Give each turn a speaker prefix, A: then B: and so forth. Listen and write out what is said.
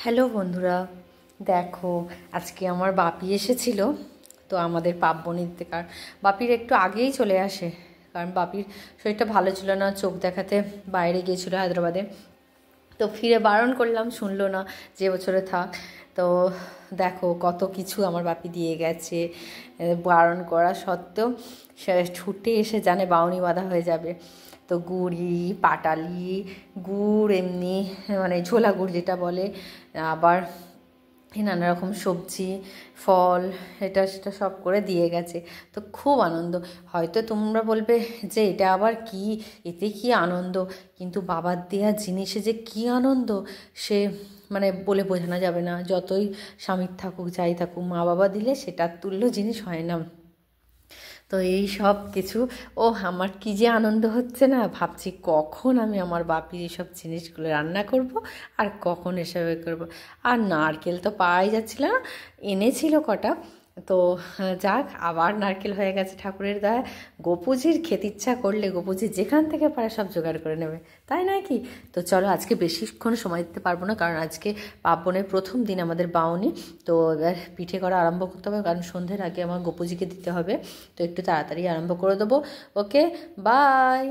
A: Hello বন্ধুরা, দেখো আজকে আমার বাপি এসেছিল। তো আমাদের পার্বণীতে বাপির একটু আগেই চলে আসে, কারণ বাপির শরীরটা ভালো ছিল না, চোখ দেখাতে বাইরে গিয়েছিল হায়দ্রাবাদে। তো ফিরে বারণ করলাম, শুনলো না, যে বছরে থাক। তো দেখো কত কিছু আমার বাপি দিয়ে গেছে, বারণ করা সত্ত্বেও সে ছুটে এসে জানে বাউনি বাঁধা হয়ে যাবে। তো গুড়ি, পাটালি গুড়, এমনি মানে ঝোলা গুড় যেটা বলে, আবার নানা রকম সবজি, ফল, এটা সেটা সব করে দিয়ে গেছে। তো খুব আনন্দ। হয়তো তোমরা বলবে যে এটা আবার কি, এতে কি আনন্দ, কিন্তু বাবার দেওয়া জিনিসে যে কি আনন্দ সে মানে বলে বোঝানো যাবে না। যতই স্বামীর থাকুক, যাই থাকুক, মা বাবা দিলে সেটার তুল্য জিনিস হয় না। তো এই সব কিছু, আমার কী যে আনন্দ হচ্ছে না, ভাবছি কখন আমি আমার বাপির এইসব জিনিসগুলো রান্না করব আর কখন এসব করব। আর নারকেল তো পাওয়াই যাচ্ছিল না, এনেছিল কটা। তো যাক, আবার নারকেল হয়ে গেছে ঠাকুরের দয়া। গোপুজির খেতে ইচ্ছা করলে গোপুজি যেখান থেকে পারে সব জোগাড় করে নেবে, তাই নয় কি? তো চলো, আজকে বেশিক্ষণ সময় দিতে পারবো না, কারণ আজকে পার্বণের প্রথম দিন আমাদের বাউনি। তো এবার পিঠে করা আরম্ভ করতে হবে, কারণ সন্ধ্যের আগে আমার গোপুজিকে দিতে হবে। তো একটু তাড়াতাড়ি আরম্ভ করে দেবো। ওকে, বাই।